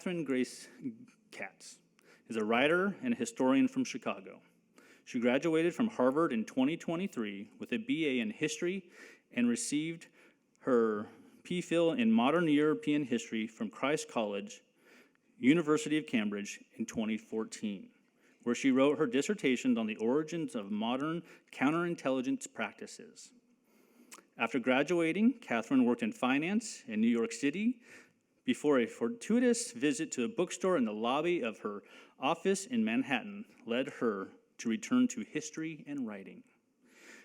Grace Katz is a writer and a historian from Chicago. She graduated from Harvard in 2023 with a BA in history and received her MPhil in modern European history from Christ College, University of Cambridge in 2014, where she wrote her dissertation on the origins of modern counterintelligence practices. After graduating, Katherine worked in finance in New York City before a fortuitous visit to a bookstore in the lobby of her office in Manhattan led her to return to history and writing.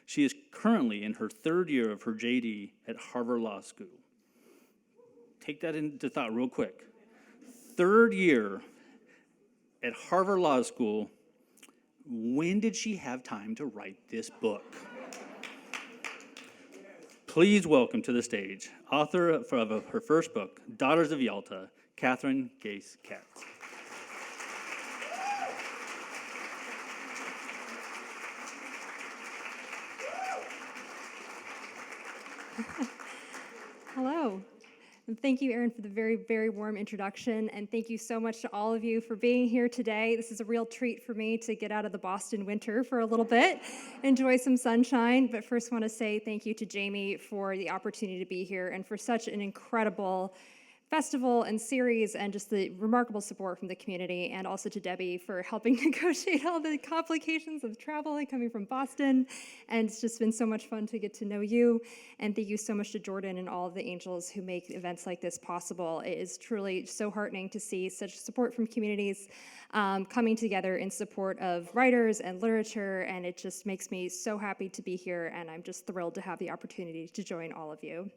She is currently in her third year of her JD at Harvard Law School. Take that into thought real quick. Third year at Harvard Law School. When did she have time to write this book? Please welcome to the stage, author of her first book, Daughters of Yalta, Grace Katz. Hello. And thank you, Erin, for the very, very warm introduction. And thank you so much to all of you for being here today. This is a real treat for me to get out of the Boston winter for a little bit, enjoy some sunshine. But first, want to say thank you to Jamie for the opportunity to be here and for such an incredible festival and series and just the remarkable support from the community, and also to Debbie for helping negotiate all the complications of traveling coming from Boston. And it's just been so much fun to get to know you. And thank you so much to Jordan and all of the angels who make events like this possible. It is truly so heartening to see such support from communities coming together in support of writers and literature, and it just makes me so happy to be here, and I'm just thrilled to have the opportunity to join all of you.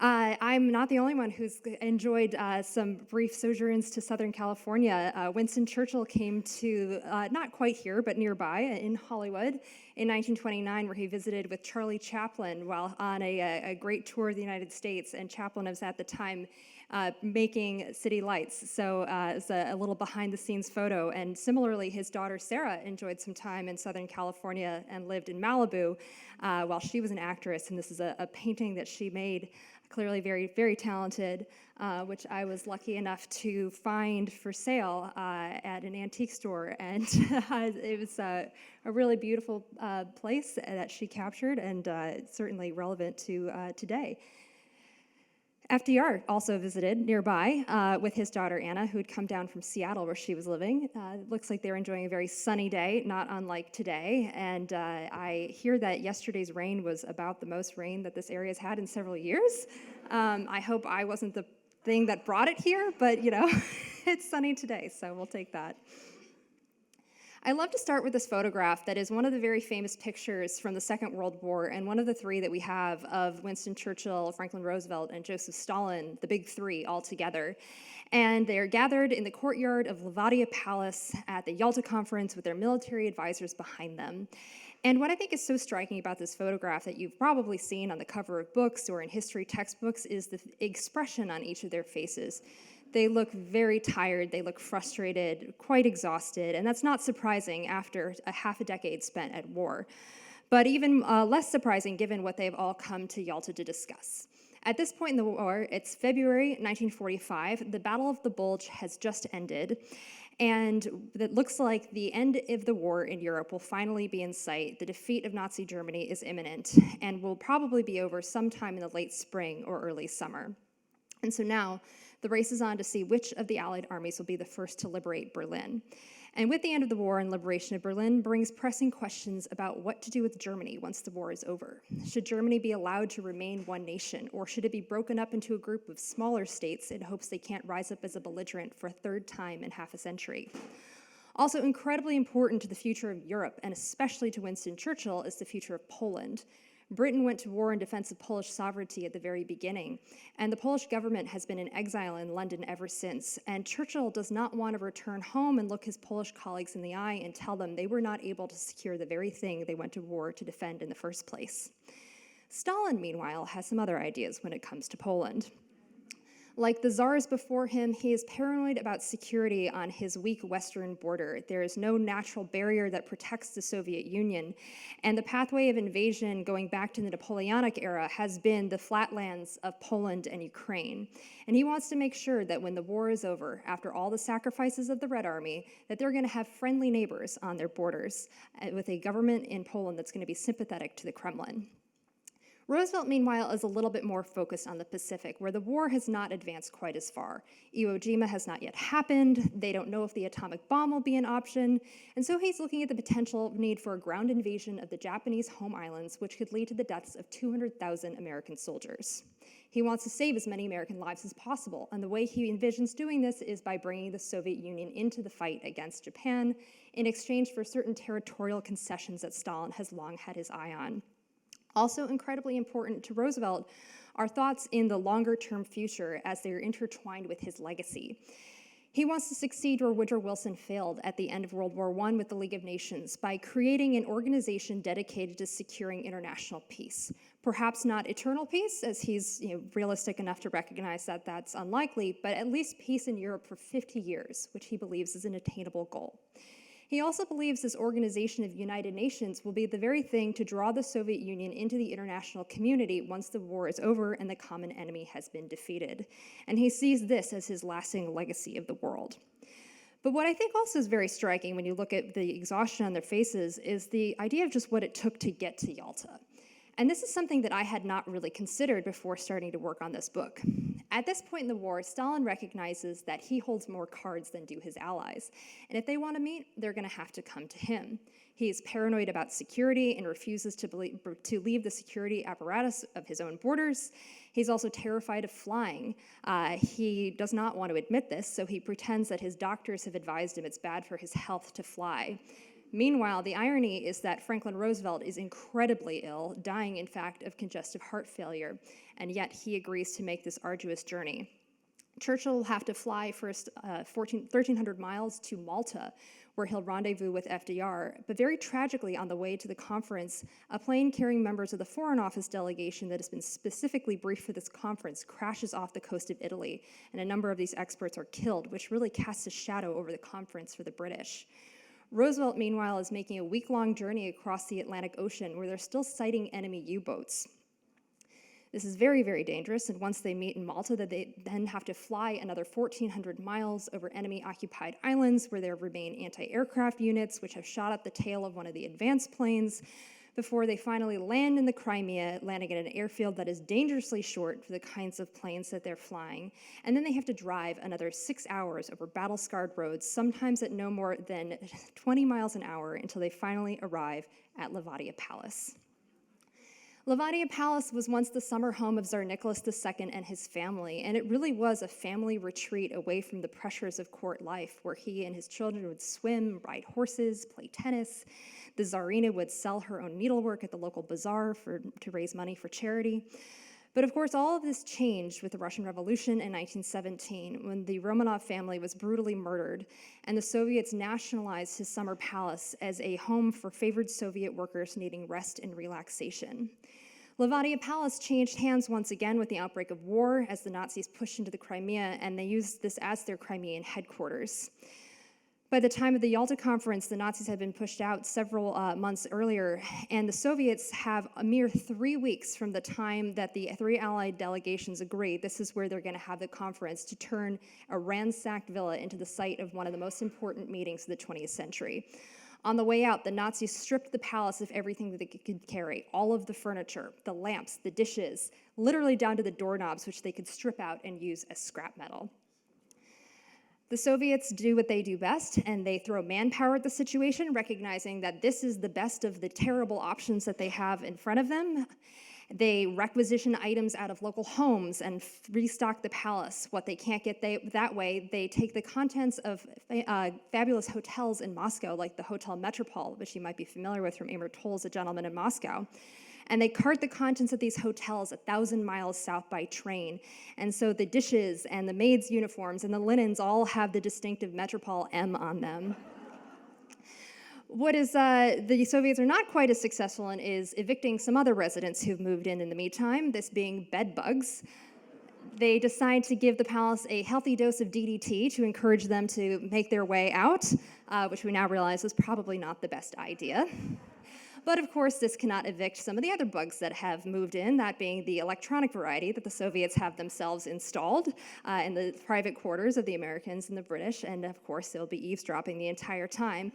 I'm not the only one who's enjoyed some brief sojourns to Southern California. Winston Churchill came to, not quite here, but nearby in Hollywood in 1929, where he visited with Charlie Chaplin while on a great tour of the United States, and Chaplin was at the time making city lights. So it's a little behind-the-scenes photo. And similarly, his daughter Sarah enjoyed some time in Southern California and lived in Malibu while she was an actress. And this is a painting that she made, clearly very, very talented, which I was lucky enough to find for sale at an antique store. And it was a really beautiful place that she captured, and certainly relevant to today. FDR also visited nearby with his daughter Anna, who had come down from Seattle where she was living. It looks like they're enjoying a very sunny day, not unlike today. And I hear that yesterday's rain was about the most rain that this area has had in several years. I hope I wasn't the thing that brought it here, but you know, it's sunny today, so we'll take that. I love to start with this photograph that is one of the very famous pictures from the Second World War, and one of the three that we have of Winston Churchill, Franklin Roosevelt, and Joseph Stalin, the big three all together. And they are gathered in the courtyard of Livadia Palace at the Yalta Conference with their military advisors behind them. And what I think is so striking about this photograph that you've probably seen on the cover of books or in history textbooks is the expression on each of their faces. They look very tired, they look frustrated, quite exhausted, and that's not surprising after a half a decade spent at war. But even less surprising given what they've all come to Yalta to discuss. At this point in the war, it's February 1945, the Battle of the Bulge has just ended, and it looks like the end of the war in Europe will finally be in sight. The defeat of Nazi Germany is imminent, and will probably be over sometime in the late spring or early summer. And so now, the race is on to see which of the Allied armies will be the first to liberate Berlin. And with the end of the war and liberation of Berlin brings pressing questions about what to do with Germany once the war is over. Should Germany be allowed to remain one nation, or should it be broken up into a group of smaller states in hopes they can't rise up as a belligerent for a third time in half a century? Also incredibly important to the future of Europe, and especially to Winston Churchill, is the future of Poland. Britain went to war in defense of Polish sovereignty at the very beginning, and the Polish government has been in exile in London ever since, and Churchill does not want to return home and look his Polish colleagues in the eye and tell them they were not able to secure the very thing they went to war to defend in the first place. Stalin, meanwhile, has some other ideas when it comes to Poland. Like the czars before him, he is paranoid about security on his weak western border. There is no natural barrier that protects the Soviet Union, and the pathway of invasion going back to the Napoleonic era has been the flatlands of Poland and Ukraine. And he wants to make sure that when the war is over, after all the sacrifices of the Red Army, that they're going to have friendly neighbors on their borders, with a government in Poland that's going to be sympathetic to the Kremlin. Roosevelt, meanwhile, is a little bit more focused on the Pacific, where the war has not advanced quite as far. Iwo Jima has not yet happened. They don't know if the atomic bomb will be an option. And so he's looking at the potential need for a ground invasion of the Japanese home islands, which could lead to the deaths of 200,000 American soldiers. He wants to save as many American lives as possible, and the way he envisions doing this is by bringing the Soviet Union into the fight against Japan in exchange for certain territorial concessions that Stalin has long had his eye on. Also incredibly important to Roosevelt are thoughts in the longer-term future as they are intertwined with his legacy. He wants to succeed where Woodrow Wilson failed at the end of World War I with the League of Nations by creating an organization dedicated to securing international peace. Perhaps not eternal peace, as he's realistic enough to recognize that that's unlikely, but at least peace in Europe for 50 years, which he believes is an attainable goal. He also believes this organization of United Nations will be the very thing to draw the Soviet Union into the international community once the war is over and the common enemy has been defeated. And he sees this as his lasting legacy of the world. But what I think also is very striking when you look at the exhaustion on their faces is the idea of just what it took to get to Yalta. And this is something that I had not really considered before starting to work on this book. At this point in the war, Stalin recognizes that he holds more cards than do his allies. And if they want to meet, they're going to have to come to him. He is paranoid about security and refuses to leave the security apparatus of his own borders. He's also terrified of flying. He does not want to admit this, so he pretends that his doctors have advised him it's bad for his health to fly. Meanwhile, the irony is that Franklin Roosevelt is incredibly ill, dying, in fact, of congestive heart failure, and yet he agrees to make this arduous journey. Churchill will have to fly first 1,300 miles to Malta, where he'll rendezvous with FDR, but very tragically on the way to the conference, a plane carrying members of the Foreign Office delegation that has been specifically briefed for this conference crashes off the coast of Italy, and a number of these experts are killed, which really casts a shadow over the conference for the British. Roosevelt, meanwhile, is making a week-long journey across the Atlantic Ocean where they're still sighting enemy U-boats. This is very, very dangerous, and once they meet in Malta, they then have to fly another 1,400 miles over enemy-occupied islands where there remain anti-aircraft units which have shot up the tail of one of the advanced planes before they finally land in the Crimea, landing at an airfield that is dangerously short for the kinds of planes that they're flying. And then they have to drive another 6 hours over battle-scarred roads, sometimes at no more than 20 miles an hour, until they finally arrive at Livadia Palace. Livadia Palace was once the summer home of Tsar Nicholas II and his family, and it really was a family retreat away from the pressures of court life, where he and his children would swim, ride horses, play tennis. The Tsarina would sell her own needlework at the local bazaar to raise money for charity. But of course, all of this changed with the Russian Revolution in 1917, when the Romanov family was brutally murdered, and the Soviets nationalized his summer palace as a home for favored Soviet workers needing rest and relaxation. Livadia Palace changed hands once again with the outbreak of war as the Nazis pushed into the Crimea, and they used this as their Crimean headquarters. By the time of the Yalta Conference, the Nazis had been pushed out several months earlier, and the Soviets have a mere 3 weeks from the time that the three Allied delegations agree, this is where they're going to have the conference, to turn a ransacked villa into the site of one of the most important meetings of the 20th century. On the way out, the Nazis stripped the palace of everything that they could carry, all of the furniture, the lamps, the dishes, literally down to the doorknobs, which they could strip out and use as scrap metal. The Soviets do what they do best, and they throw manpower at the situation, recognizing that this is the best of the terrible options that they have in front of them. They requisition items out of local homes and restock the palace. What they can't get that way, they take the contents of fabulous hotels in Moscow, like the Hotel Metropole, which you might be familiar with from Amor Towles, A Gentleman in Moscow. And they cart the contents of these hotels 1,000 miles south by train. And so the dishes and the maids' uniforms and the linens all have the distinctive Metropole M on them. What the Soviets are not quite as successful in is evicting some other residents who've moved in the meantime, this being bed bugs. They decide to give the palace a healthy dose of DDT to encourage them to make their way out, which we now realize was probably not the best idea. But of course, this cannot evict some of the other bugs that have moved in, that being the electronic variety that the Soviets have themselves installed in the private quarters of the Americans and the British, and of course, they'll be eavesdropping the entire time.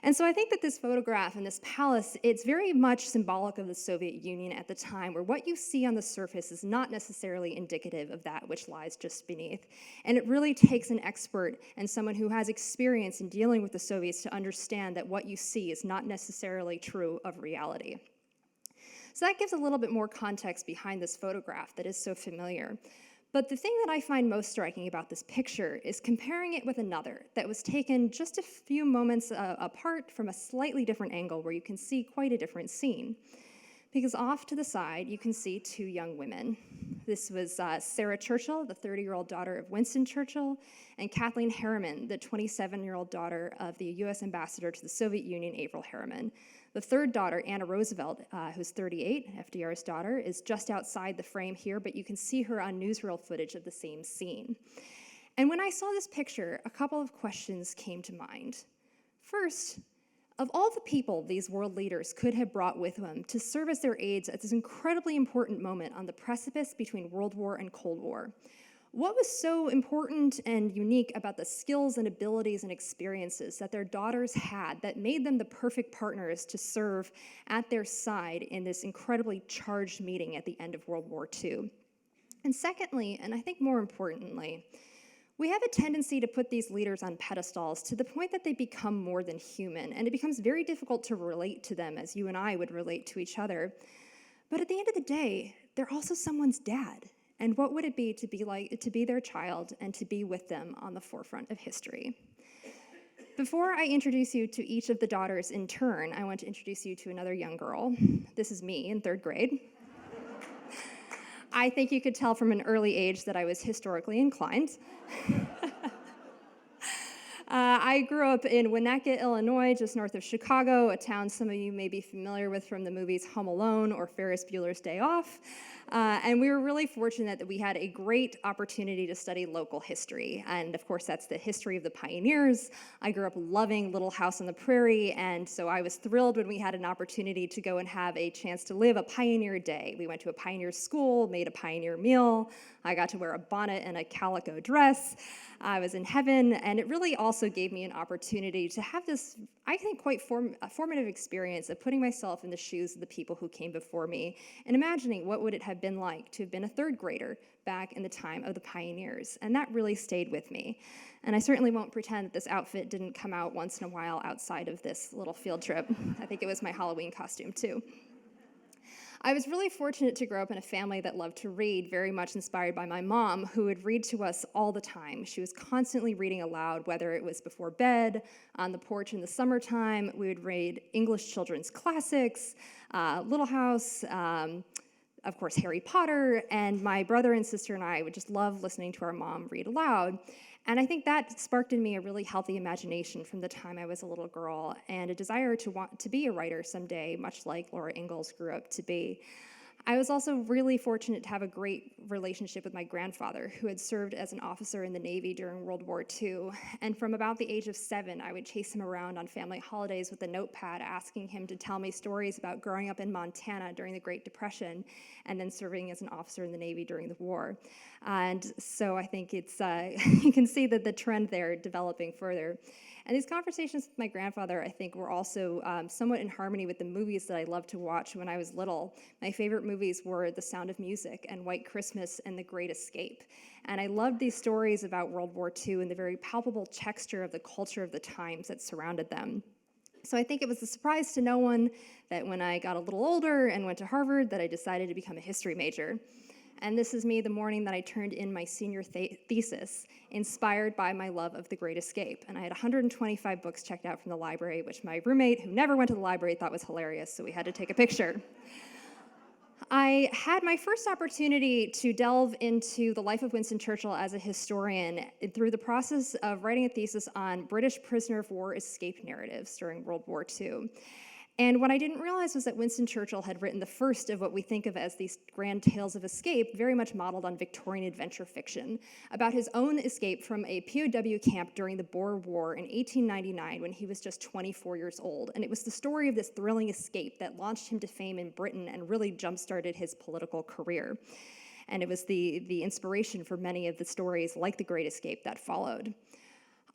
And so I think that this photograph and this palace, it's very much symbolic of the Soviet Union at the time, where what you see on the surface is not necessarily indicative of that which lies just beneath. And it really takes an expert and someone who has experience in dealing with the Soviets to understand that what you see is not necessarily true of reality. So that gives a little bit more context behind this photograph that is so familiar. But the thing that I find most striking about this picture is comparing it with another that was taken just a few moments apart from a slightly different angle where you can see quite a different scene. Because off to the side, you can see two young women. This was Sarah Churchill, the 30-year-old daughter of Winston Churchill, and Kathleen Harriman, the 27-year-old daughter of the U.S. ambassador to the Soviet Union, Averil Harriman. The third daughter, Anna Roosevelt, who's 38, FDR's daughter, is just outside the frame here, but you can see her on newsreel footage of the same scene. And when I saw this picture, a couple of questions came to mind. First, of all the people these world leaders could have brought with them to serve as their aides at this incredibly important moment on the precipice between World War and Cold War, what was so important and unique about the skills and abilities and experiences that their daughters had that made them the perfect partners to serve at their side in this incredibly charged meeting at the end of World War II? And secondly, and I think more importantly, we have a tendency to put these leaders on pedestals to the point that they become more than human, and it becomes very difficult to relate to them as you and I would relate to each other. But at the end of the day, they're also someone's dad. And what would it be to be their child and to be with them on the forefront of history? Before I introduce you to each of the daughters in turn, I want to introduce you to another young girl. This is me in 3rd grade. I think you could tell from an early age that I was historically inclined. I grew up in Winnetka, Illinois, just north of Chicago, a town some of you may be familiar with from the movies Home Alone or Ferris Bueller's Day Off. And we were really fortunate that we had a great opportunity to study local history. And of course, that's the history of the pioneers. I grew up loving Little House on the Prairie, and so I was thrilled when we had an opportunity to go and have a chance to live a pioneer day. We went to a pioneer school, made a pioneer meal. I got to wear a bonnet and a calico dress. I was in heaven, and it really also gave me an opportunity to have this, I think, quite formative experience of putting myself in the shoes of the people who came before me and imagining what would it have been like to have been a 3rd grader back in the time of the pioneers. And that really stayed with me. And I certainly won't pretend that this outfit didn't come out once in a while outside of this little field trip. I think it was my Halloween costume, too. I was really fortunate to grow up in a family that loved to read, very much inspired by my mom, who would read to us all the time. She was constantly reading aloud, whether it was before bed, on the porch in the summertime. We would read English children's classics, Little House, of course, Harry Potter, and my brother and sister and I would just love listening to our mom read aloud. And I think that sparked in me a really healthy imagination from the time I was a little girl and a desire to want to be a writer someday, much like Laura Ingalls grew up to be. I was also really fortunate to have a great relationship with my grandfather, who had served as an officer in the Navy during World War II. And from about the age of 7, I would chase him around on family holidays with a notepad, asking him to tell me stories about growing up in Montana during the Great Depression and then serving as an officer in the Navy during the war. And so I think it's, you can see that the trend there developing further. And these conversations with my grandfather, I think, were also somewhat in harmony with the movies that I loved to watch when I was little. My favorite movies were The Sound of Music and White Christmas and The Great Escape. And I loved these stories about World War II and the very palpable texture of the culture of the times that surrounded them. So I think it was a surprise to no one that when I got a little older and went to Harvard that I decided to become a history major. And this is me the morning that I turned in my senior thesis, inspired by my love of The Great Escape. And I had 125 books checked out from the library, which my roommate, who never went to the library, thought was hilarious, so we had to take a picture. I had my first opportunity to delve into the life of Winston Churchill as a historian through the process of writing a thesis on British prisoner of war escape narratives during World War II. And what I didn't realize was that Winston Churchill had written the first of what we think of as these grand tales of escape, very much modeled on Victorian adventure fiction, about his own escape from a POW camp during the Boer War in 1899 when he was just 24 years old. And it was the story of this thrilling escape that launched him to fame in Britain and really jump-started his political career. And it was the inspiration for many of the stories like The Great Escape that followed.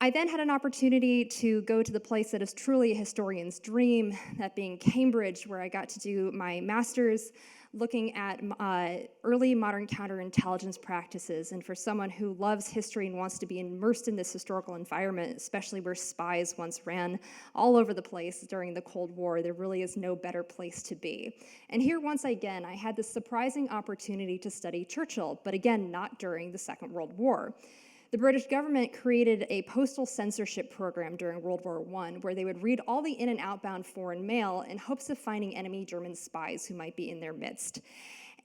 I then had an opportunity to go to the place that is truly a historian's dream, that being Cambridge, where I got to do my master's looking at early modern counterintelligence practices. And for someone who loves history and wants to be immersed in this historical environment, especially where spies once ran all over the place during the Cold War, there really is no better place to be. And here, once again, I had this surprising opportunity to study Churchill, but again, not during the Second World War. The British government created a postal censorship program during World War I where they would read all the in- and outbound foreign mail in hopes of finding enemy German spies who might be in their midst.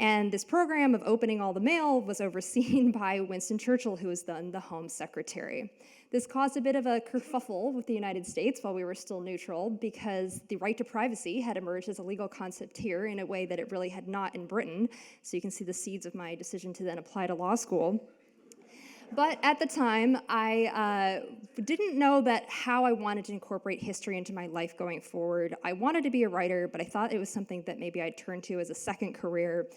And this program of opening all the mail was overseen by Winston Churchill, who was then the Home Secretary. This caused a bit of a kerfuffle with the United States while we were still neutral because the right to privacy had emerged as a legal concept here in a way that it really had not in Britain. So you can see the seeds of my decision to then apply to law school. But at the time, I didn't know that how I wanted to incorporate history into my life going forward. I wanted to be a writer, but I thought it was something that maybe I'd turn to as a second career.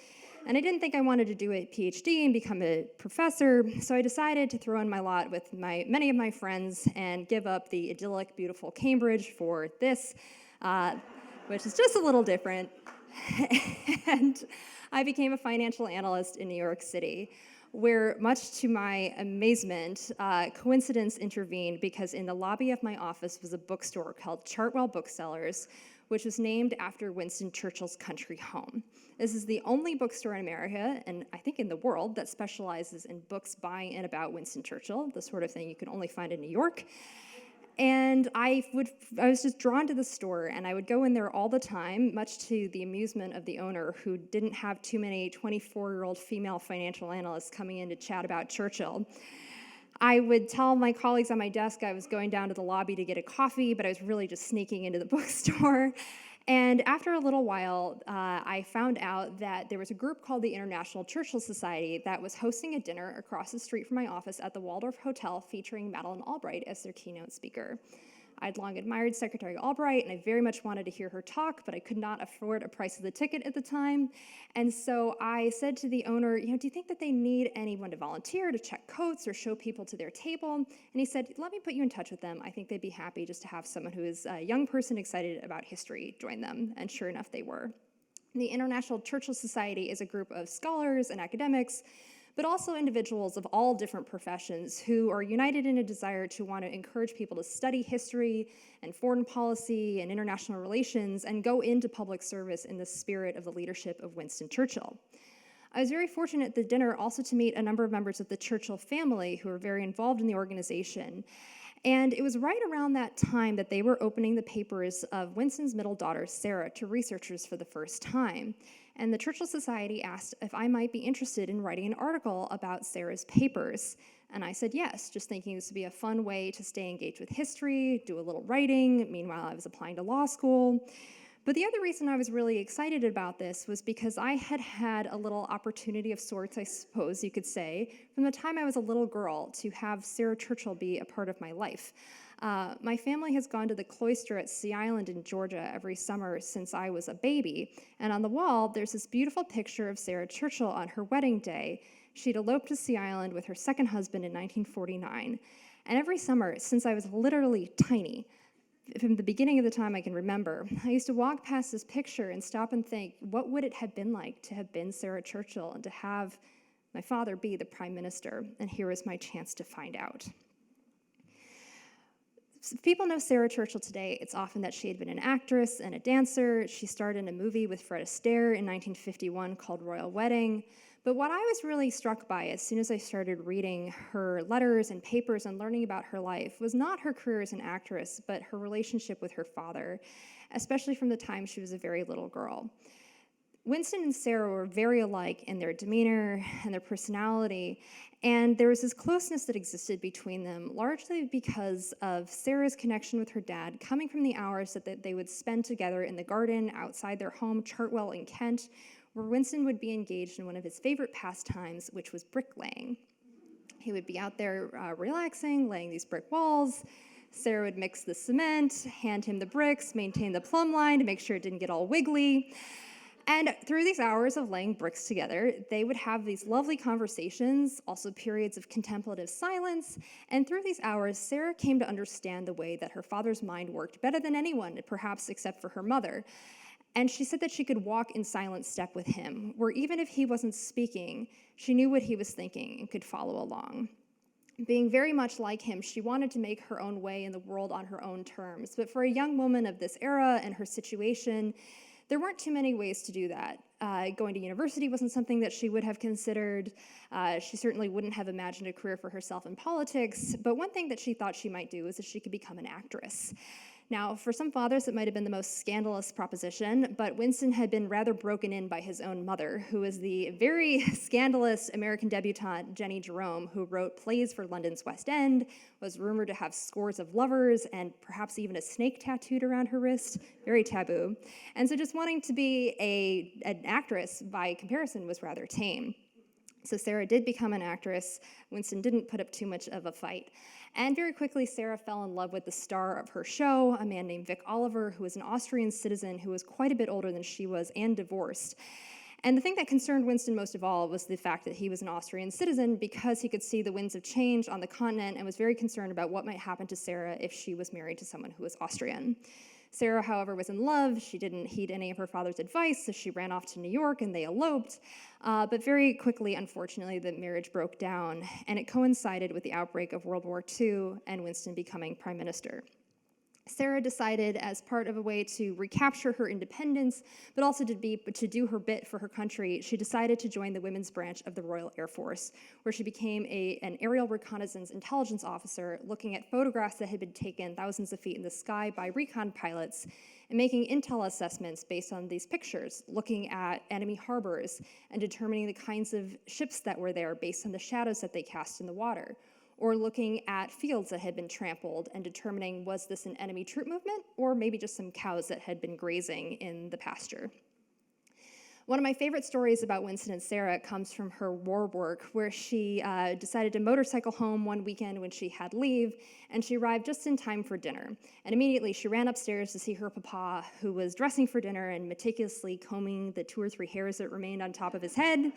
And I didn't think I wanted to do a PhD and become a professor, so I decided to throw in my lot with many of my friends and give up the idyllic, beautiful Cambridge for this, which is just a little different. And I became a financial analyst in New York City, where, much to my amazement, coincidence intervened because in the lobby of my office was a bookstore called Chartwell Booksellers, which was named after Winston Churchill's country home. This is the only bookstore in America, and I think in the world, that specializes in books by and about Winston Churchill, the sort of thing you can only find in New York. And I was just drawn to the store, and I would go in there all the time, much to the amusement of the owner, who didn't have too many 24-year-old female financial analysts coming in to chat about Churchill. I would tell my colleagues on my desk I was going down to the lobby to get a coffee, but I was really just sneaking into the bookstore. And after a little while, I found out that there was a group called the International Churchill Society that was hosting a dinner across the street from my office at the Waldorf Hotel featuring Madeleine Albright as their keynote speaker. I'd long admired Secretary Albright, and I very much wanted to hear her talk, but I could not afford a price of the ticket at the time. And so I said to the owner, do you think that they need anyone to volunteer to check coats or show people to their table? And he said, let me put you in touch with them. I think they'd be happy just to have someone who is a young person excited about history join them. And sure enough, they were. The International Churchill Society is a group of scholars and academics, but also individuals of all different professions who are united in a desire to want to encourage people to study history and foreign policy and international relations and go into public service in the spirit of the leadership of Winston Churchill. I was very fortunate at the dinner also to meet a number of members of the Churchill family who were very involved in the organization. And it was right around that time that they were opening the papers of Winston's middle daughter, Sarah, to researchers for the first time. And the Churchill Society asked if I might be interested in writing an article about Sarah's papers. And I said yes, just thinking this would be a fun way to stay engaged with history, do a little writing. Meanwhile, I was applying to law school. But the other reason I was really excited about this was because I had had a little opportunity of sorts, I suppose you could say, from the time I was a little girl to have Sarah Churchill be a part of my life. My family has gone to the cloister at Sea Island in Georgia every summer since I was a baby, and on the wall there's this beautiful picture of Sarah Churchill on her wedding day. She'd eloped to Sea Island with her second husband in 1949, and every summer since I was literally tiny, from the beginning of the time I can remember, I used to walk past this picture and stop and think, what would it have been like to have been Sarah Churchill and to have my father be the prime minister? And here was my chance to find out. If people know Sarah Churchill today, it's often that she had been an actress and a dancer. She starred in a movie with Fred Astaire in 1951 called Royal Wedding. But what I was really struck by as soon as I started reading her letters and papers and learning about her life was not her career as an actress, but her relationship with her father, especially from the time she was a very little girl. Winston and Sarah were very alike in their demeanor and their personality, and there was this closeness that existed between them, largely because of Sarah's connection with her dad, coming from the hours that they would spend together in the garden outside their home, Chartwell in Kent, where Winston would be engaged in one of his favorite pastimes, which was bricklaying. He would be out there relaxing, laying these brick walls. Sarah would mix the cement, hand him the bricks, maintain the plumb line to make sure it didn't get all wiggly. And through these hours of laying bricks together, they would have these lovely conversations, also periods of contemplative silence. And through these hours, Sarah came to understand the way that her father's mind worked better than anyone, perhaps except for her mother. And she said that she could walk in silent step with him, where even if he wasn't speaking, she knew what he was thinking and could follow along. Being very much like him, she wanted to make her own way in the world on her own terms. But for a young woman of this era and her situation, there weren't too many ways to do that. Going to university wasn't something that she would have considered. She certainly wouldn't have imagined a career for herself in politics. But one thing that she thought she might do is that she could become an actress. Now, for some fathers, it might have been the most scandalous proposition, but Winston had been rather broken in by his own mother, who was the very scandalous American debutante Jenny Jerome, who wrote plays for London's West End, was rumored to have scores of lovers, and perhaps even a snake tattooed around her wrist, very taboo. And so just wanting to be an actress, by comparison, was rather tame. So Sarah did become an actress. Winston didn't put up too much of a fight. And very quickly, Sarah fell in love with the star of her show, a man named Vic Oliver, who was an Austrian citizen who was quite a bit older than she was and divorced. And the thing that concerned Winston most of all was the fact that he was an Austrian citizen, because he could see the winds of change on the continent and was very concerned about what might happen to Sarah if she was married to someone who was Austrian. Sarah, however, was in love. She didn't heed any of her father's advice, so she ran off to New York and they eloped. But very quickly, unfortunately, the marriage broke down, and it coincided with the outbreak of World War II and Winston becoming prime minister. Sarah decided, as part of a way to recapture her independence, but also to do her bit for her country, she decided to join the women's branch of the Royal Air Force, where she became an aerial reconnaissance intelligence officer, looking at photographs that had been taken thousands of feet in the sky by recon pilots, and making intel assessments based on these pictures, looking at enemy harbors and determining the kinds of ships that were there based on the shadows that they cast in the water, or looking at fields that had been trampled and determining, was this an enemy troop movement or maybe just some cows that had been grazing in the pasture. One of my favorite stories about Winston and Sarah comes from her war work, where she decided to motorcycle home one weekend when she had leave, and she arrived just in time for dinner. And immediately she ran upstairs to see her papa, who was dressing for dinner and meticulously combing the 2 or 3 hairs that remained on top of his head.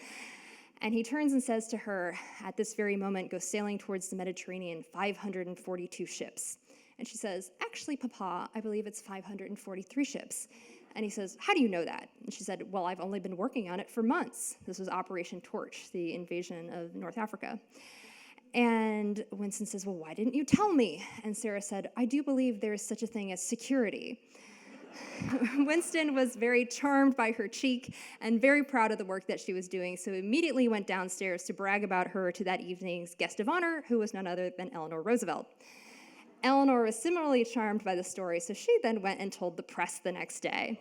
And he turns and says to her, at this very moment, go sailing towards the Mediterranean 542 ships. And she says, actually, Papa, I believe it's 543 ships. And he says, how do you know that? And she said, well, I've only been working on it for months. This was Operation Torch, the invasion of North Africa. And Winston says, well, why didn't you tell me? And Sarah said, I do believe there is such a thing as security. Winston was very charmed by her cheek and very proud of the work that she was doing, so immediately went downstairs to brag about her to that evening's guest of honor, who was none other than Eleanor Roosevelt. Eleanor was similarly charmed by the story, so she then went and told the press the next day.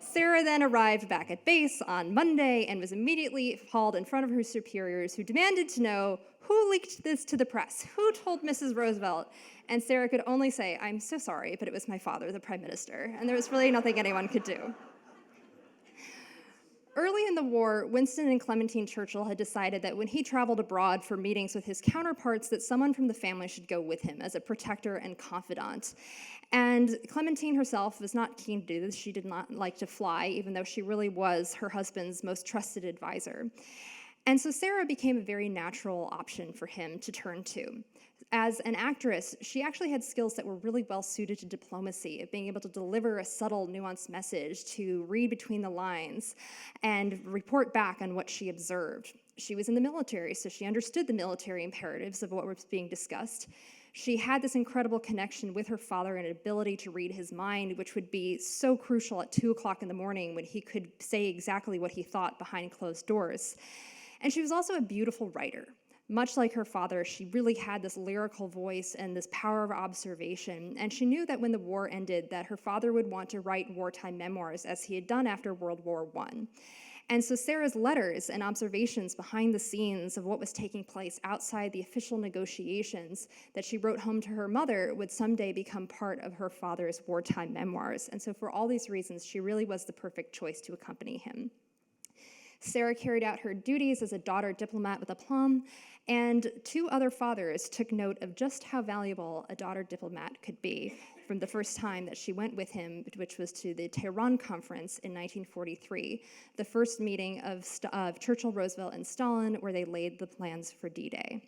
Sarah then arrived back at base on Monday and was immediately hauled in front of her superiors, who demanded to know who leaked this to the press, who told Mrs. Roosevelt. And Sarah could only say, I'm so sorry, but it was my father, the prime minister, and there was really nothing anyone could do. Early in the war, Winston and Clementine Churchill had decided that when he traveled abroad for meetings with his counterparts, that someone from the family should go with him as a protector and confidant. And Clementine herself was not keen to do this. She did not like to fly, even though she really was her husband's most trusted advisor. And so Sarah became a very natural option for him to turn to. As an actress, she actually had skills that were really well suited to diplomacy, of being able to deliver a subtle, nuanced message, to read between the lines, and report back on what she observed. She was in the military, so she understood the military imperatives of what was being discussed. She had this incredible connection with her father and an ability to read his mind, which would be so crucial at 2 o'clock in the morning when he could say exactly what he thought behind closed doors. And she was also a beautiful writer. Much like her father, she really had this lyrical voice and this power of observation, and she knew that when the war ended, that her father would want to write wartime memoirs, as he had done after World War I. And so Sarah's letters and observations behind the scenes of what was taking place outside the official negotiations that she wrote home to her mother would someday become part of her father's wartime memoirs. And so for all these reasons, she really was the perfect choice to accompany him. Sarah carried out her duties as a daughter diplomat with aplomb, and two other fathers took note of just how valuable a daughter diplomat could be from the first time that she went with him, which was to the Tehran Conference in 1943, the first meeting of Churchill, Roosevelt, and Stalin, where they laid the plans for D-Day.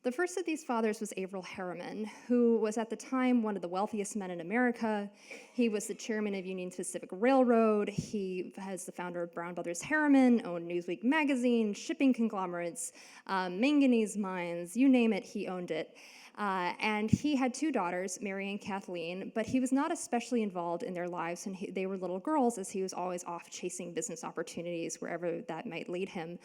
The first of these fathers was Averell Harriman, who was at the time one of the wealthiest men in America. He was the chairman of Union Pacific Railroad. He was the founder of Brown Brothers Harriman, owned Newsweek magazine, shipping conglomerates, manganese mines, you name it, he owned it. And he had two daughters, Mary and Kathleen, but he was not especially involved in their lives when they were little girls, as he was always off chasing business opportunities wherever that might lead him,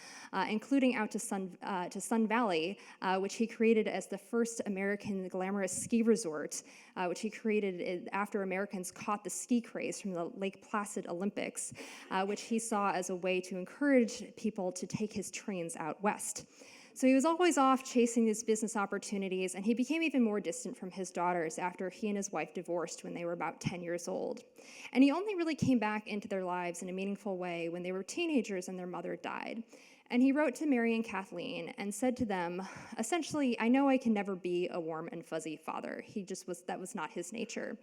including out to Sun Valley, which he created as the first American glamorous ski resort, which he created after Americans caught the ski craze from the Lake Placid Olympics, which he saw as a way to encourage people to take his trains out west. So he was always off chasing these business opportunities, and he became even more distant from his daughters after he and his wife divorced when they were about 10 years old. And he only really came back into their lives in a meaningful way when they were teenagers and their mother died. And he wrote to Mary and Kathleen and said to them, essentially, I know I can never be a warm and fuzzy father. That was not his nature.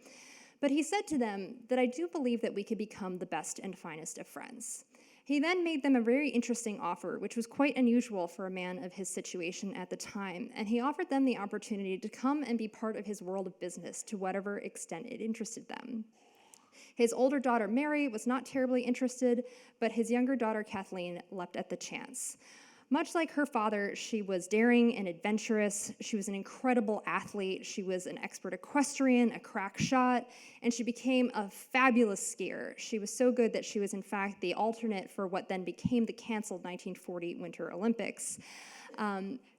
But he said to them that I do believe that we could become the best and finest of friends. He then made them a very interesting offer, which was quite unusual for a man of his situation at the time, and he offered them the opportunity to come and be part of his world of business to whatever extent it interested them. His older daughter, Mary, was not terribly interested, but his younger daughter, Kathleen, leapt at the chance. Much like her father, she was daring and adventurous. She was an incredible athlete. She was an expert equestrian, a crack shot, and she became a fabulous skier. She was so good that she was, in fact, the alternate for what then became the canceled 1940 Winter Olympics.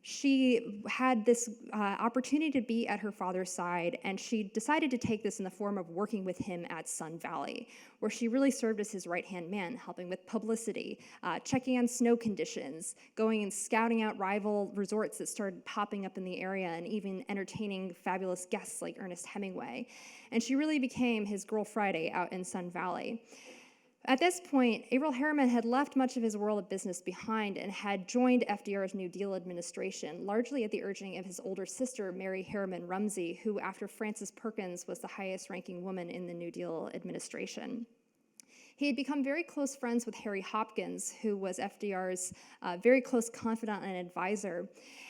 She had this opportunity to be at her father's side, and she decided to take this in the form of working with him at Sun Valley, where she really served as his right-hand man, helping with publicity, checking on snow conditions, going and scouting out rival resorts that started popping up in the area, and even entertaining fabulous guests like Ernest Hemingway. And she really became his Girl Friday out in Sun Valley. At this point, Averell Harriman had left much of his world of business behind and had joined FDR's New Deal administration, largely at the urging of his older sister, Mary Harriman Rumsey, who, after Frances Perkins, was the highest-ranking woman in the New Deal administration. He had become very close friends with Harry Hopkins, who was FDR's very close confidant and advisor.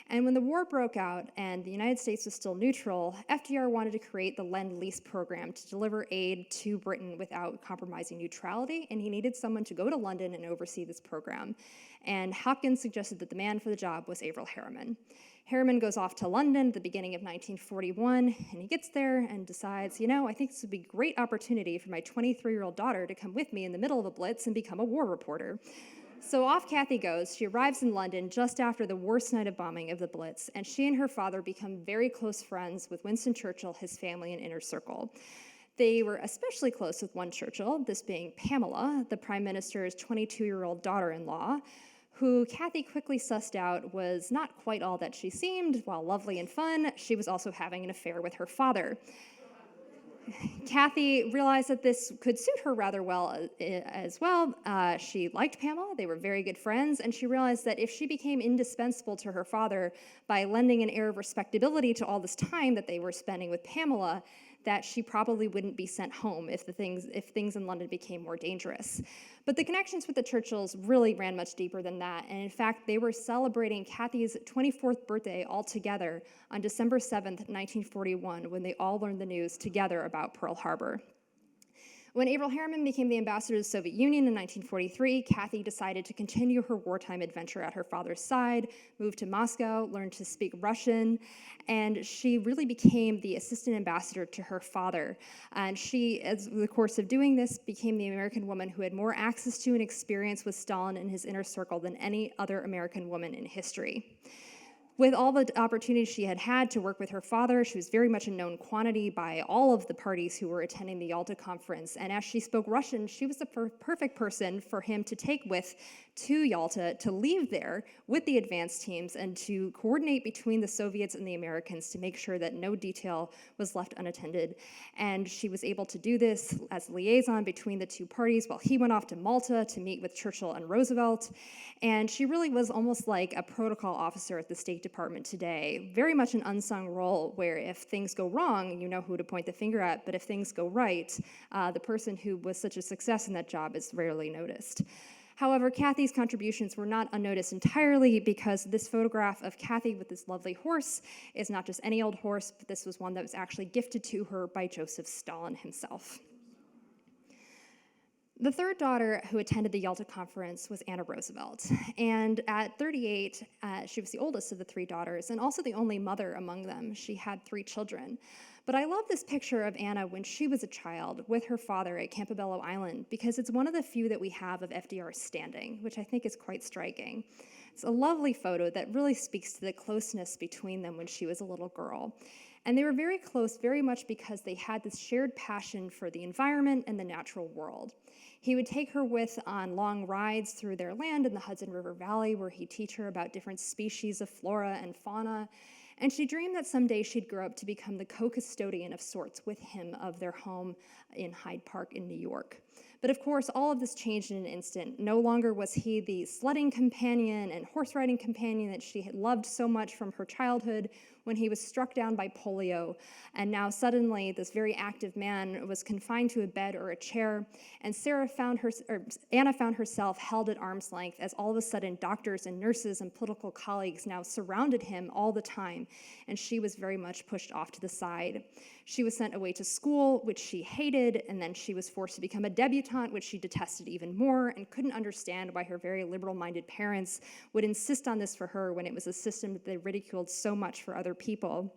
And when the war broke out and the United States was still neutral, FDR wanted to create the Lend-Lease program to deliver aid to Britain without compromising neutrality, and he needed someone to go to London and oversee this program. And Hopkins suggested that the man for the job was Averell Harriman. Harriman goes off to London at the beginning of 1941, and he gets there and decides, I think this would be a great opportunity for my 23-year-old daughter to come with me in the middle of a blitz and become a war reporter. So off Kathy goes. She arrives in London just after the worst night of bombing of the Blitz, and she and her father become very close friends with Winston Churchill, his family, and inner circle. They were especially close with one Churchill, this being Pamela, the Prime Minister's 22-year-old daughter-in-law, who Kathy quickly sussed out was not quite all that she seemed. While lovely and fun, she was also having an affair with her father. Kathy realized that this could suit her rather well as well. She liked Pamela, they were very good friends, and she realized that if she became indispensable to her father by lending an air of respectability to all this time that they were spending with Pamela, that she probably wouldn't be sent home if things in London became more dangerous. But the connections with the Churchills really ran much deeper than that, and in fact, they were celebrating Kathy's 24th birthday all together on December 7th, 1941, when they all learned the news together about Pearl Harbor. When Avril Harriman became the ambassador to the Soviet Union in 1943, Kathy decided to continue her wartime adventure at her father's side, moved to Moscow, learned to speak Russian, and she really became the assistant ambassador to her father. And she, as the course of doing this, became the American woman who had more access to and experience with Stalin and his inner circle than any other American woman in history. With all the opportunities she had had to work with her father, she was very much a known quantity by all of the parties who were attending the Yalta Conference. And as she spoke Russian, she was the perfect person for him to take with to Yalta, to leave there with the advance teams and to coordinate between the Soviets and the Americans to make sure that no detail was left unattended. And she was able to do this as liaison between the two parties while he went off to Malta to meet with Churchill and Roosevelt. And she really was almost like a protocol officer at the State Department today, very much an unsung role where if things go wrong, you know who to point the finger at, but if things go right, the person who was such a success in that job is rarely noticed. However, Kathy's contributions were not unnoticed entirely because this photograph of Kathy with this lovely horse is not just any old horse, but this was one that was actually gifted to her by Joseph Stalin himself. The third daughter who attended the Yalta Conference was Anna Roosevelt. And at 38, she was the oldest of the three daughters and also the only mother among them. She had 3 children. But I love this picture of Anna when she was a child with her father at Campobello Island because it's one of the few that we have of FDR standing, which I think is quite striking. It's a lovely photo that really speaks to the closeness between them when she was a little girl. And they were very close very much because they had this shared passion for the environment and the natural world. He would take her with on long rides through their land in the Hudson River Valley where he'd teach her about different species of flora and fauna. And she dreamed that someday she'd grow up to become the co-custodian of sorts with him of their home in Hyde Park in New York. But of course, all of this changed in an instant. No longer was he the sledding companion and horse riding companion that she had loved so much from her childhood when he was struck down by polio. And now suddenly this very active man was confined to a bed or a chair. And Anna found herself held at arm's length as all of a sudden doctors and nurses and political colleagues now surrounded him all the time. And she was very much pushed off to the side. She was sent away to school, which she hated, and then she was forced to become a debutante, which she detested even more, and couldn't understand why her very liberal-minded parents would insist on this for her when it was a system that they ridiculed so much for other people.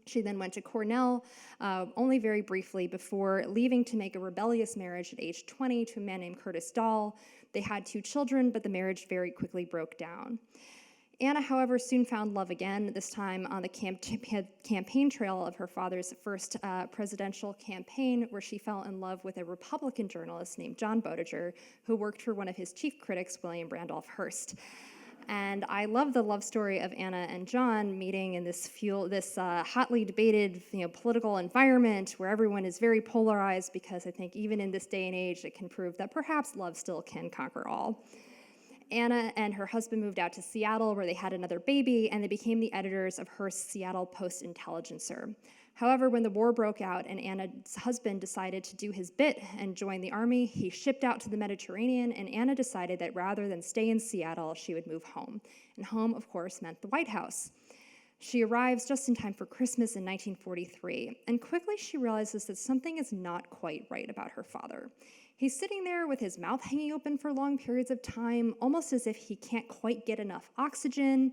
She then went to Cornell, only very briefly, before leaving to make a rebellious marriage at age 20 to a man named Curtis Dahl. They had 2 children, but the marriage very quickly broke down. Anna, however, soon found love again, this time on the campaign trail of her father's first presidential campaign, where she fell in love with a Republican journalist named John Boettiger, who worked for one of his chief critics, William Randolph Hearst. And I love the love story of Anna and John meeting in this hotly debated political environment where everyone is very polarized, because I think even in this day and age, it can prove that perhaps love still can conquer all. Anna and her husband moved out to Seattle, where they had another baby, and they became the editors of Hearst's Seattle Post-Intelligencer. However, when the war broke out and Anna's husband decided to do his bit and join the army, he shipped out to the Mediterranean, and Anna decided that rather than stay in Seattle, she would move home. And home, of course, meant the White House. She arrives just in time for Christmas in 1943, and quickly she realizes that something is not quite right about her father. He's sitting there with his mouth hanging open for long periods of time, almost as if he can't quite get enough oxygen.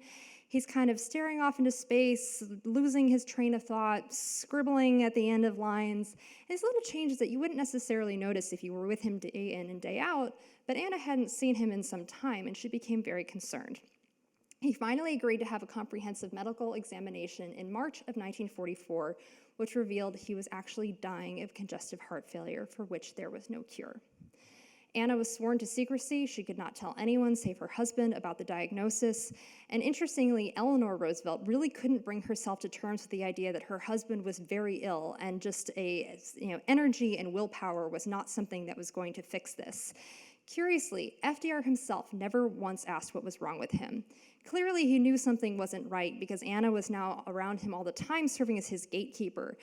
He's kind of staring off into space, losing his train of thought, scribbling at the end of lines. And these little changes that you wouldn't necessarily notice if you were with him day in and day out, but Anna hadn't seen him in some time, and she became very concerned. He finally agreed to have a comprehensive medical examination in March of 1944, which revealed he was actually dying of congestive heart failure, for which there was no cure. Anna was sworn to secrecy. She could not tell anyone save her husband about the diagnosis. And interestingly, Eleanor Roosevelt really couldn't bring herself to terms with the idea that her husband was very ill, and just energy and willpower was not something that was going to fix this. Curiously, FDR himself never once asked what was wrong with him. Clearly, he knew something wasn't right because Anna was now around him all the time, serving as his gatekeeper,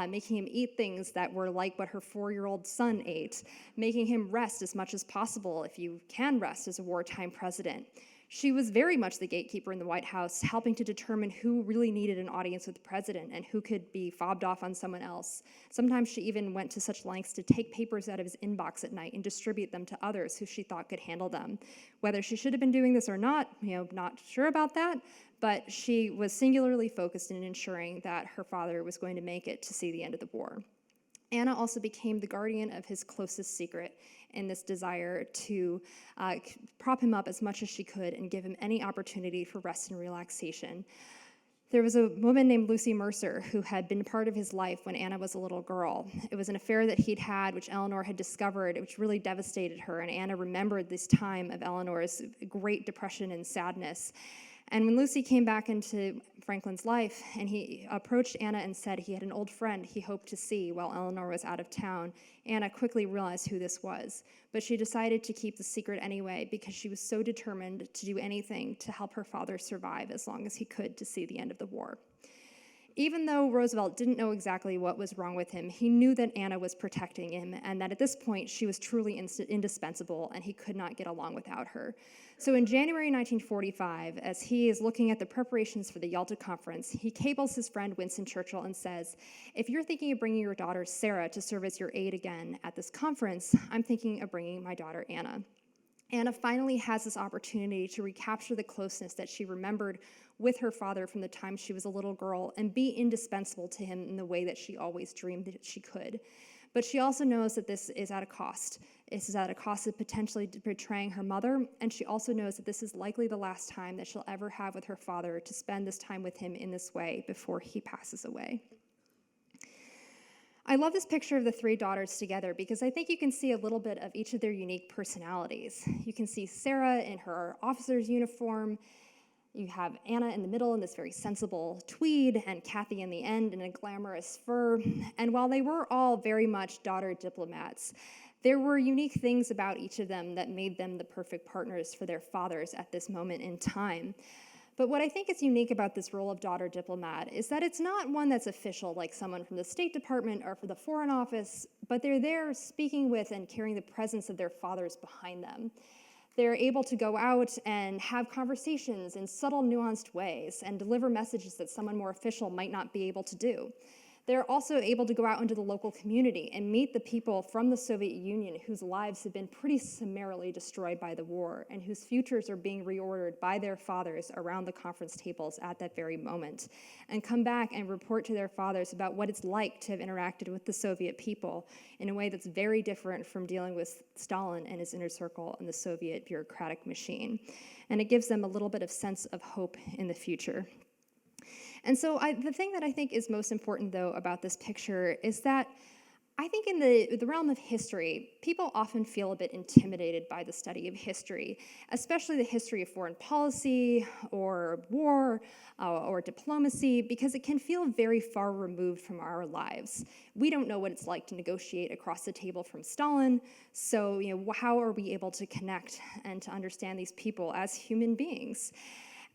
making him eat things that were like what her 4-year-old son ate, making him rest as much as possible if you can rest as a wartime president. She was very much the gatekeeper in the White House, helping to determine who really needed an audience with the president and who could be fobbed off on someone else. Sometimes she even went to such lengths to take papers out of his inbox at night and distribute them to others who she thought could handle them. Whether she should have been doing this or not, not sure about that, but she was singularly focused in ensuring that her father was going to make it to see the end of the war. Anna also became the guardian of his closest secret in this desire to prop him up as much as she could and give him any opportunity for rest and relaxation. There was a woman named Lucy Mercer who had been part of his life when Anna was a little girl. It was an affair that he'd had, which Eleanor had discovered, which really devastated her, and Anna remembered this time of Eleanor's great depression and sadness. And when Lucy came back into Franklin's life and he approached Anna and said he had an old friend he hoped to see while Eleanor was out of town, Anna quickly realized who this was. But she decided to keep the secret anyway because she was so determined to do anything to help her father survive as long as he could to see the end of the war. Even though Roosevelt didn't know exactly what was wrong with him, he knew that Anna was protecting him and that at this point she was truly indispensable and he could not get along without her. So in January 1945, as he is looking at the preparations for the Yalta Conference, he cables his friend Winston Churchill and says, "If you're thinking of bringing your daughter Sarah to serve as your aide again at this conference, I'm thinking of bringing my daughter Anna." Anna finally has this opportunity to recapture the closeness that she remembered with her father from the time she was a little girl and be indispensable to him in the way that she always dreamed that she could. But she also knows that this is at a cost. This is at a cost of potentially betraying her mother, and she also knows that this is likely the last time that she'll ever have with her father to spend this time with him in this way before he passes away. I love this picture of the three daughters together because I think you can see a little bit of each of their unique personalities. You can see Sarah in her officer's uniform. You have Anna in the middle in this very sensible tweed, and Kathy in the end in a glamorous fur. And while they were all very much daughter diplomats, there were unique things about each of them that made them the perfect partners for their fathers at this moment in time. But what I think is unique about this role of daughter diplomat is that it's not one that's official, like someone from the State Department or for the Foreign Office, but they're there speaking with and carrying the presence of their fathers behind them. They're able to go out and have conversations in subtle, nuanced ways and deliver messages that someone more official might not be able to do. They're also able to go out into the local community and meet the people from the Soviet Union whose lives have been pretty summarily destroyed by the war and whose futures are being reordered by their fathers around the conference tables at that very moment, and come back and report to their fathers about what it's like to have interacted with the Soviet people in a way that's very different from dealing with Stalin and his inner circle and the Soviet bureaucratic machine. And it gives them a little bit of sense of hope in the future. And so the thing that I think is most important, though, about this picture is that I think in the realm of history, people often feel a bit intimidated by the study of history, especially the history of foreign policy or war or diplomacy, because it can feel very far removed from our lives. We don't know what it's like to negotiate across the table from Stalin, so how are we able to connect and to understand these people as human beings?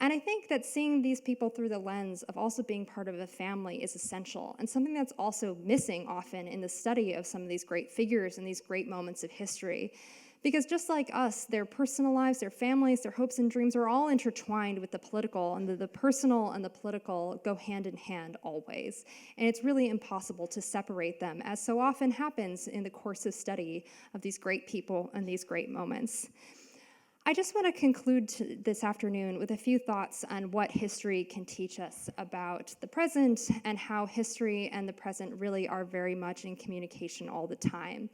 And I think that seeing these people through the lens of also being part of a family is essential, and something that's also missing often in the study of some of these great figures and these great moments of history. Because just like us, their personal lives, their families, their hopes and dreams are all intertwined with the political, and the personal and the political go hand in hand always. And it's really impossible to separate them, as so often happens in the course of study of these great people and these great moments. I just want to conclude this afternoon with a few thoughts on what history can teach us about the present and how history and the present really are very much in communication all the time.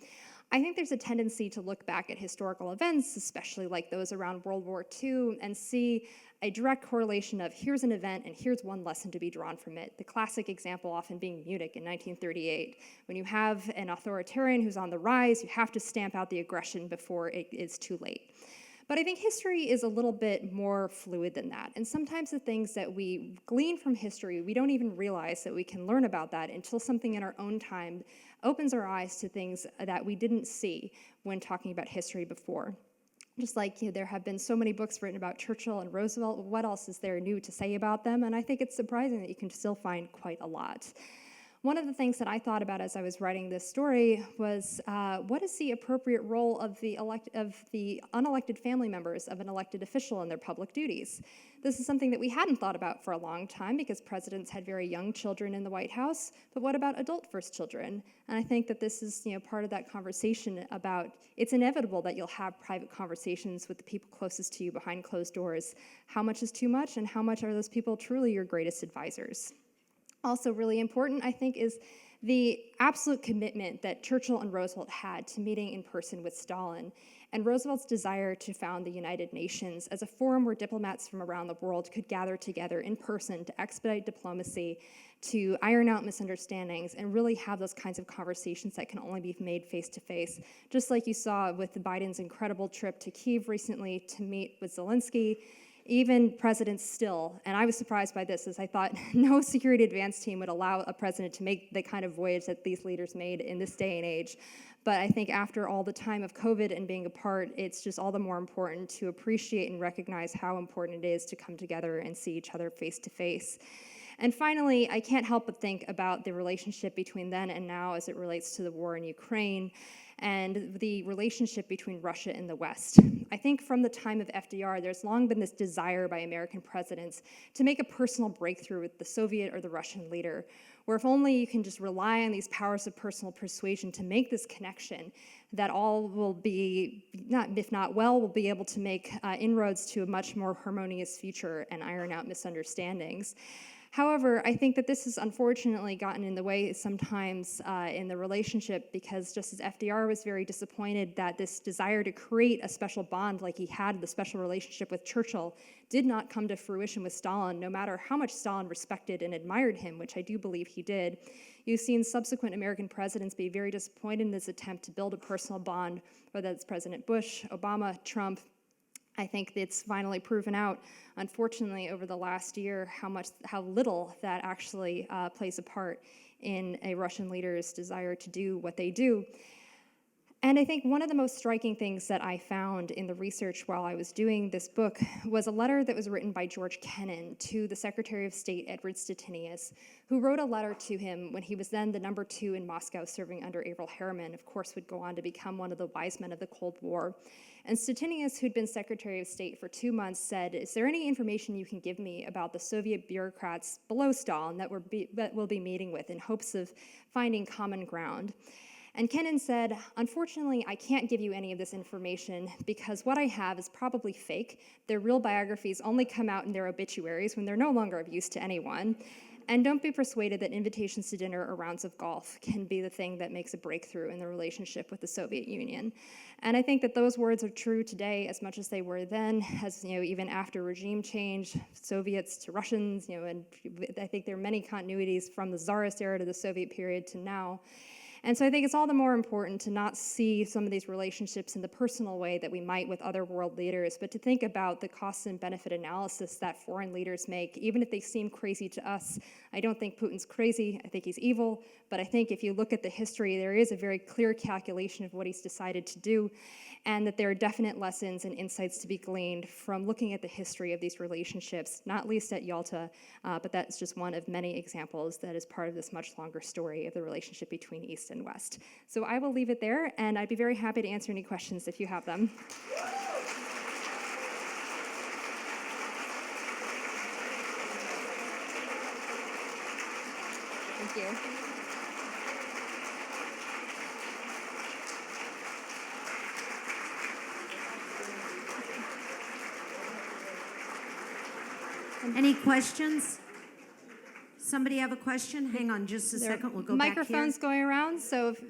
I think there's a tendency to look back at historical events, especially like those around World War II, and see a direct correlation of here's an event and here's one lesson to be drawn from it. The classic example often being Munich in 1938. When you have an authoritarian who's on the rise, you have to stamp out the aggression before it is too late. But I think history is a little bit more fluid than that. And sometimes the things that we glean from history, we don't even realize that we can learn about that until something in our own time opens our eyes to things that we didn't see when talking about history before. Just like there have been so many books written about Churchill and Roosevelt, what else is there new to say about them? And I think it's surprising that you can still find quite a lot. One of the things that I thought about as I was writing this story was what is the appropriate role of the unelected family members of an elected official in their public duties? This is something that we hadn't thought about for a long time because presidents had very young children in the White House, but what about adult-first children? And I think that this is part of that conversation about it's inevitable that you'll have private conversations with the people closest to you behind closed doors. How much is too much, and how much are those people truly your greatest advisors? Also really important, I think, is the absolute commitment that Churchill and Roosevelt had to meeting in person with Stalin, and Roosevelt's desire to found the United Nations as a forum where diplomats from around the world could gather together in person to expedite diplomacy, to iron out misunderstandings, and really have those kinds of conversations that can only be made face-to-face, just like you saw with Biden's incredible trip to Kyiv recently to meet with Zelensky. Even presidents still, and I was surprised by this, as I thought no security advance team would allow a president to make the kind of voyage that these leaders made in this day and age. But I think after all the time of COVID and being apart, it's just all the more important to appreciate and recognize how important it is to come together and see each other face to face. And finally, I can't help but think about the relationship between then and now as it relates to the war in Ukraine and the relationship between Russia and the West. I think from the time of FDR, there's long been this desire by American presidents to make a personal breakthrough with the Soviet or the Russian leader, where if only you can just rely on these powers of personal persuasion to make this connection, that all will be, if not well, will be able to make inroads to a much more harmonious future and iron out misunderstandings. However, I think that this has unfortunately gotten in the way sometimes in the relationship because just as FDR was very disappointed that this desire to create a special bond like he had the special relationship with Churchill did not come to fruition with Stalin, no matter how much Stalin respected and admired him, which I do believe he did. You've seen subsequent American presidents be very disappointed in this attempt to build a personal bond, whether it's President Bush, Obama, Trump. I think it's finally proven out, unfortunately, over the last year, how little that actually plays a part in a Russian leader's desire to do what they do. And I think one of the most striking things that I found in the research while I was doing this book was a letter that was written by George Kennan to the Secretary of State, Edward Stettinius, who wrote a letter to him when he was then the number 2 in Moscow serving under Averell Harriman, of course would go on to become one of the wise men of the Cold War. And Stettinius, who'd been Secretary of State for 2 months, said, "Is there any information you can give me about the Soviet bureaucrats below Stalin that we'll be meeting with in hopes of finding common ground?" And Kennan said, "Unfortunately, I can't give you any of this information because what I have is probably fake. Their real biographies only come out in their obituaries when they're no longer of use to anyone. And don't be persuaded that invitations to dinner or rounds of golf can be the thing that makes a breakthrough in the relationship with the Soviet Union." And I think that those words are true today as much as they were then, as even after regime change, Soviets to Russians, and I think there are many continuities from the Tsarist era to the Soviet period to now. And so I think it's all the more important to not see some of these relationships in the personal way that we might with other world leaders, but to think about the cost and benefit analysis that foreign leaders make, even if they seem crazy to us. I don't think Putin's crazy. I think he's evil. But I think if you look at the history, there is a very clear calculation of what he's decided to do, and that there are definite lessons and insights to be gleaned from looking at the history of these relationships, not least at Yalta, but that's just one of many examples that is part of this much longer story of the relationship between East and West. So I will leave it there, and I'd be very happy to answer any questions if you have them. Thank you. Any questions? Somebody have a question? Hang on just a second. We'll go back here. Microphones going around, so if,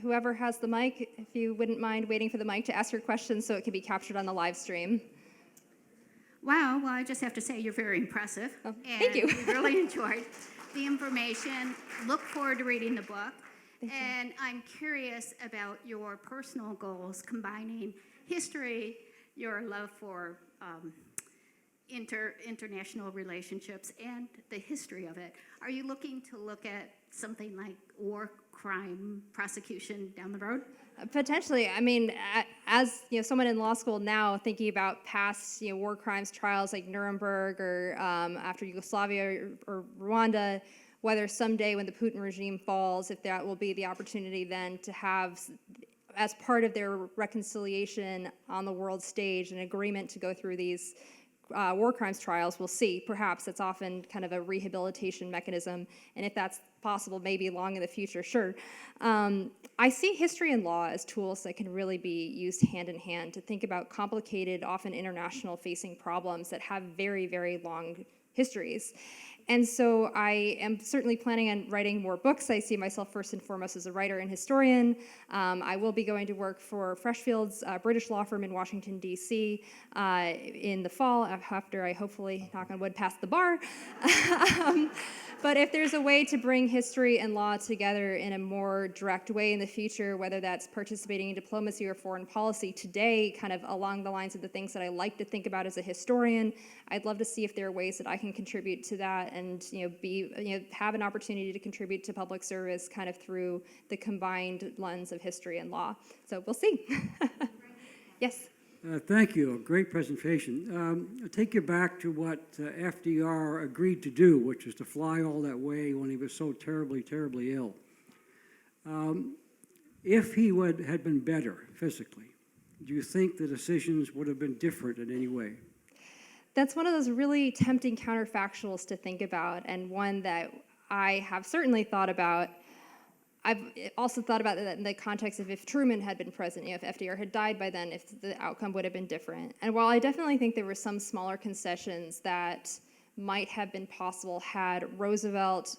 whoever has the mic, if you wouldn't mind waiting for the mic to ask your question so it can be captured on the live stream. Wow, well, I just have to say you're very impressive. Oh, thank you. We really enjoyed the information. Look forward to reading the book. And I'm curious about your personal goals, combining history, your love for international relationships, and the history of it. Are you looking to look at something like war crime prosecution down the road? Potentially. I mean, as someone in law school now, thinking about past war crimes trials like Nuremberg or after Yugoslavia or Rwanda, whether someday when the Putin regime falls, if that will be the opportunity then to have, as part of their reconciliation on the world stage, an agreement to go through these war crimes trials. We'll see. Perhaps it's often kind of a rehabilitation mechanism, and if that's possible, maybe long in the future, sure. I see history and law as tools that can really be used hand in hand to think about complicated, often international facing problems that have very, very long histories. And so I am certainly planning on writing more books. I see myself first and foremost as a writer and historian. I will be going to work for Freshfields, a British law firm in Washington, D.C. In the fall, after I hopefully, knock on wood, pass the bar. But if there's a way to bring history and law together in a more direct way in the future, whether that's participating in diplomacy or foreign policy today, kind of along the lines of the things that I like to think about as a historian, I'd love to see if there are ways that I can contribute to that and have an opportunity to contribute to public service kind of through the combined lens of history and law. So we'll see. Yes. Thank you. A great presentation. I'll take you back to what FDR agreed to do, which was to fly all that way when he was so terribly, terribly ill. If he had been better physically, do you think the decisions would have been different in any way? That's one of those really tempting counterfactuals to think about, and one that I have certainly thought about. I've also thought about that in the context of if Truman had been president, if FDR had died by then, if the outcome would have been different. And while I definitely think there were some smaller concessions that might have been possible had Roosevelt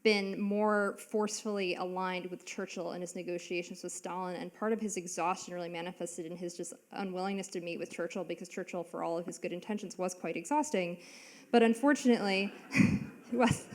been more forcefully aligned with Churchill in his negotiations with Stalin, and part of his exhaustion really manifested in his just unwillingness to meet with Churchill, because Churchill, for all of his good intentions, was quite exhausting. But unfortunately, he was.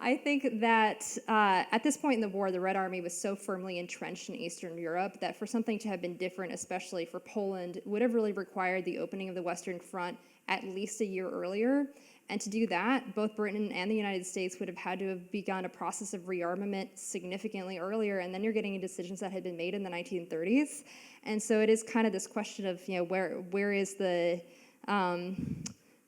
I think that at this point in the war, the Red Army was so firmly entrenched in Eastern Europe that for something to have been different, especially for Poland, would have really required the opening of the Western Front at least a year earlier. And to do that, both Britain and the United States would have had to have begun a process of rearmament significantly earlier, and then you're getting decisions that had been made in the 1930s. And so it is kind of this question of, where is the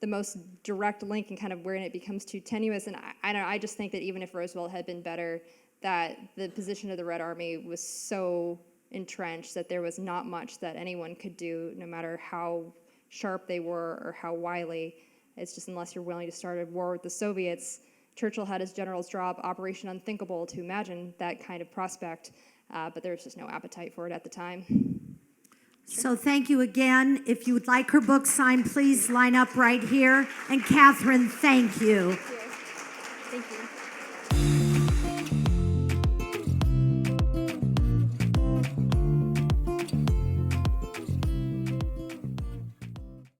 most direct link and kind of where it becomes too tenuous. And I just think that even if Roosevelt had been better, that the position of the Red Army was so entrenched that there was not much that anyone could do, no matter how sharp they were or how wily. It's just unless you're willing to start a war with the Soviets. Churchill had his generals drop Operation Unthinkable to imagine that kind of prospect, but there was just no appetite for it at the time. So thank you again. If you would like her book signed, please line up right here. And Catherine, thank you.